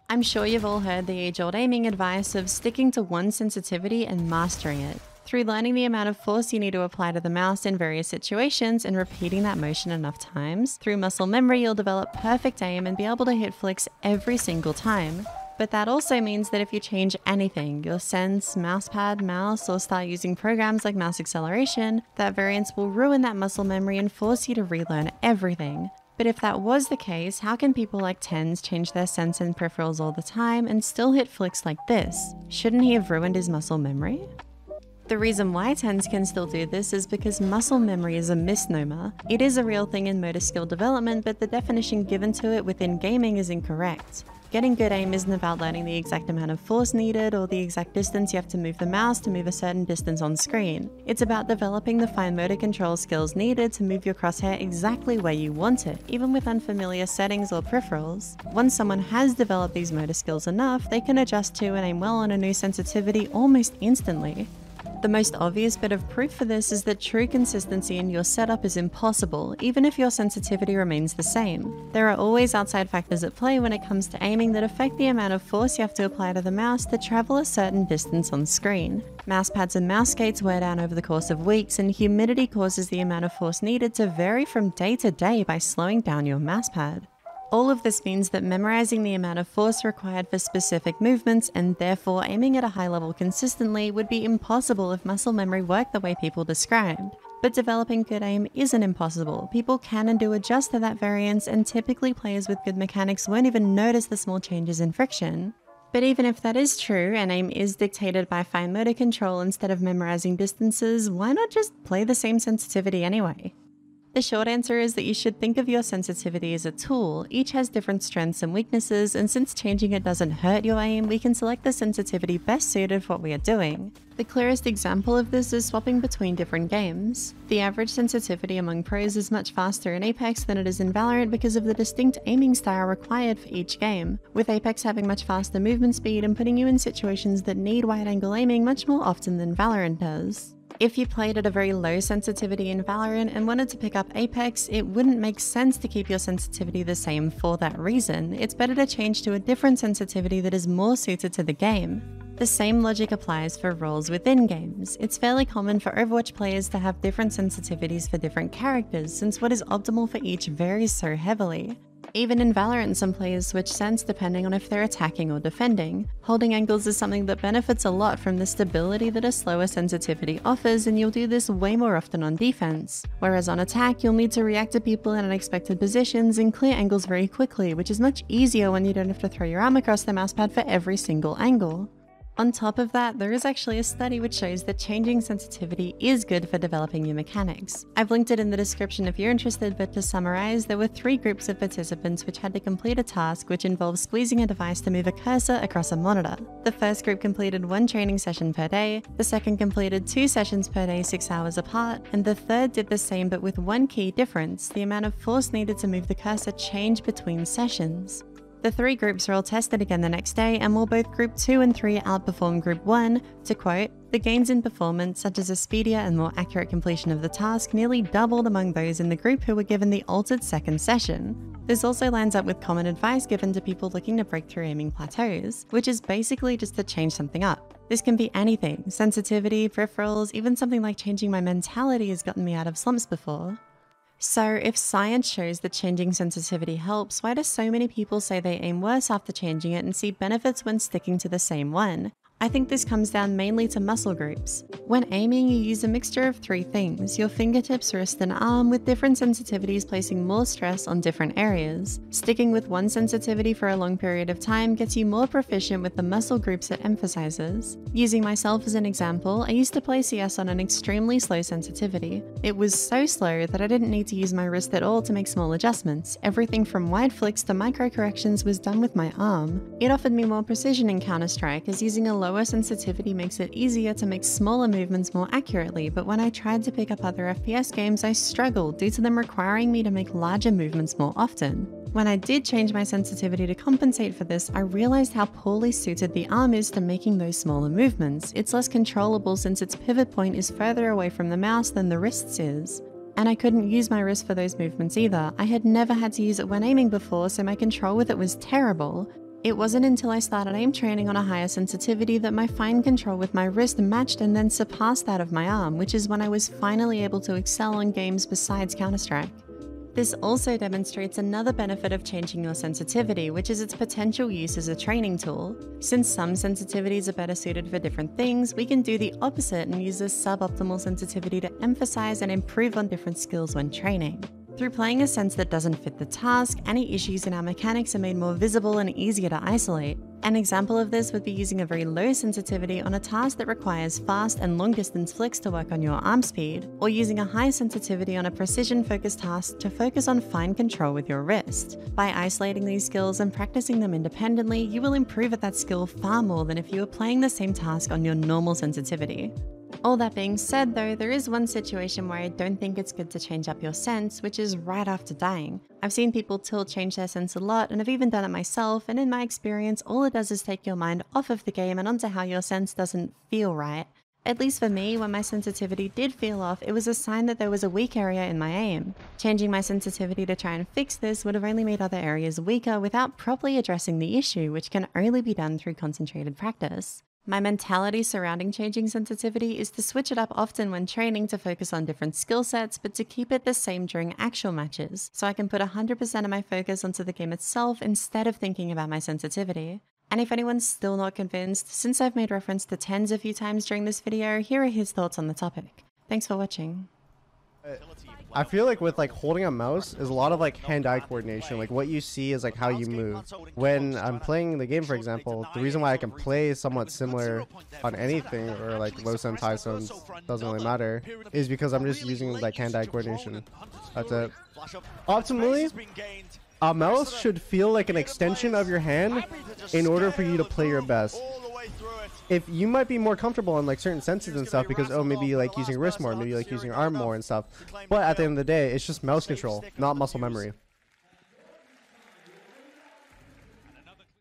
I'm sure you've all heard the age-old aiming advice of sticking to one sensitivity and mastering it. Through learning the amount of force you need to apply to the mouse in various situations and repeating that motion enough times, through muscle memory you'll develop perfect aim and be able to hit flicks every single time. But that also means that if you change anything, your sens, mousepad, mouse, or start using programs like mouse acceleration, that variance will ruin that muscle memory and force you to relearn everything. But if that was the case, how can people like Tenz change their sens and peripherals all the time and still hit flicks like this? Shouldn't he have ruined his muscle memory? The reason why Tenz can still do this is because muscle memory is a misnomer. It is a real thing in motor skill development, but the definition given to it within gaming is incorrect. Getting good aim isn't about learning the exact amount of force needed or the exact distance you have to move the mouse to move a certain distance on screen. It's about developing the fine motor control skills needed to move your crosshair exactly where you want it, even with unfamiliar settings or peripherals. Once someone has developed these motor skills enough, they can adjust to and aim well on a new sensitivity almost instantly. The most obvious bit of proof for this is that true consistency in your setup is impossible, even if your sensitivity remains the same. There are always outside factors at play when it comes to aiming that affect the amount of force you have to apply to the mouse to travel a certain distance on screen. Mouse pads and mouse skates wear down over the course of weeks, and humidity causes the amount of force needed to vary from day to day by slowing down your mouse pad. All of this means that memorizing the amount of force required for specific movements and therefore aiming at a high level consistently would be impossible if muscle memory worked the way people described. But developing good aim isn't impossible. People can and do adjust to that variance, and typically players with good mechanics won't even notice the small changes in friction. But even if that is true and aim is dictated by fine motor control instead of memorizing distances, why not just play the same sensitivity anyway? The short answer is that you should think of your sensitivity as a tool. Each has different strengths and weaknesses, and since changing it doesn't hurt your aim, we can select the sensitivity best suited for what we are doing. The clearest example of this is swapping between different games. The average sensitivity among pros is much faster in Apex than it is in Valorant because of the distinct aiming style required for each game, with Apex having much faster movement speed and putting you in situations that need wide-angle aiming much more often than Valorant does. If you played at a very low sensitivity in Valorant and wanted to pick up Apex, it wouldn't make sense to keep your sensitivity the same for that reason. It's better to change to a different sensitivity that is more suited to the game. The same logic applies for roles within games. It's fairly common for Overwatch players to have different sensitivities for different characters, since what is optimal for each varies so heavily. Even in Valorant, some players switch sens depending on if they're attacking or defending. Holding angles is something that benefits a lot from the stability that a slower sensitivity offers, and you'll do this way more often on defense. Whereas on attack, you'll need to react to people in unexpected positions and clear angles very quickly, which is much easier when you don't have to throw your arm across the mousepad for every single angle. On top of that, there is actually a study which shows that changing sensitivity is good for developing new mechanics. I've linked it in the description if you're interested, but to summarize, there were 3 groups of participants which had to complete a task which involves squeezing a device to move a cursor across a monitor. The first group completed 1 training session per day, the second completed 2 sessions per day 6 hours apart, and the third did the same but with one key difference: the amount of force needed to move the cursor changed between sessions. The 3 groups are all tested again the next day, and while both Group 2 and 3 outperformed Group 1, to quote, "The gains in performance, such as a speedier and more accurate completion of the task, nearly doubled among those in the group who were given the altered second session." This also lines up with common advice given to people looking to break through aiming plateaus, which is basically just to change something up. This can be anything: sensitivity, peripherals, even something like changing my mentality has gotten me out of slumps before. So, if science shows that changing sensitivity helps, why do so many people say they aim worse after changing it and see benefits when sticking to the same one? I think this comes down mainly to muscle groups. When aiming, you use a mixture of 3 things: your fingertips, wrist, and arm, with different sensitivities placing more stress on different areas. Sticking with one sensitivity for a long period of time gets you more proficient with the muscle groups it emphasizes. Using myself as an example, I used to play CS on an extremely slow sensitivity. It was so slow that I didn't need to use my wrist at all to make small adjustments. Everything from wide flicks to micro corrections was done with my arm. It offered me more precision in Counter-Strike, as using a lower sensitivity makes it easier to make smaller movements more accurately, but when I tried to pick up other FPS games, I struggled due to them requiring me to make larger movements more often. When I did change my sensitivity to compensate for this, I realized how poorly suited the arm is to making those smaller movements. It's less controllable since its pivot point is further away from the mouse than the wrist's is. And I couldn't use my wrist for those movements either. I had never had to use it when aiming before, so my control with it was terrible. It wasn't until I started aim training on a higher sensitivity that my fine control with my wrist matched and then surpassed that of my arm, which is when I was finally able to excel on games besides Counter-Strike. This also demonstrates another benefit of changing your sensitivity, which is its potential use as a training tool. Since some sensitivities are better suited for different things, we can do the opposite and use a suboptimal sensitivity to emphasize and improve on different skills when training. Through playing a sense that doesn't fit the task, any issues in our mechanics are made more visible and easier to isolate. An example of this would be using a very low sensitivity on a task that requires fast and long distance flicks to work on your arm speed, or using a high sensitivity on a precision focused task to focus on fine control with your wrist. By isolating these skills and practicing them independently, you will improve at that skill far more than if you were playing the same task on your normal sensitivity. All that being said though, there is one situation where I don't think it's good to change up your sense, which is right after dying. I've seen people tilt change their sense a lot, and I've even done it myself, and in my experience, all it does is take your mind off of the game and onto how your sense doesn't feel right. At least for me, when my sensitivity did feel off, it was a sign that there was a weak area in my aim. Changing my sensitivity to try and fix this would have only made other areas weaker without properly addressing the issue, which can only be done through concentrated practice. My mentality surrounding changing sensitivity is to switch it up often when training to focus on different skill sets, but to keep it the same during actual matches, so I can put 100% of my focus onto the game itself instead of thinking about my sensitivity. And if anyone's still not convinced, since I've made reference to Tenz a few times during this video, here are his thoughts on the topic. Thanks for watching. I feel like with holding a mouse is a lot of hand-eye coordination. What you see is how you move. When I'm playing the game, for example, the reason why I can play somewhat similar on anything, or low sense, high sense, doesn't really matter, is because I'm just using hand-eye coordination. That's it. Optimally, a mouse should feel like an extension of your hand in order for you to play your best. If you might be more comfortable on certain senses and stuff because maybe you like using your wrist more, maybe you like using your arm more and stuff, but at the end of the day, it's just mouse control, not muscle memory.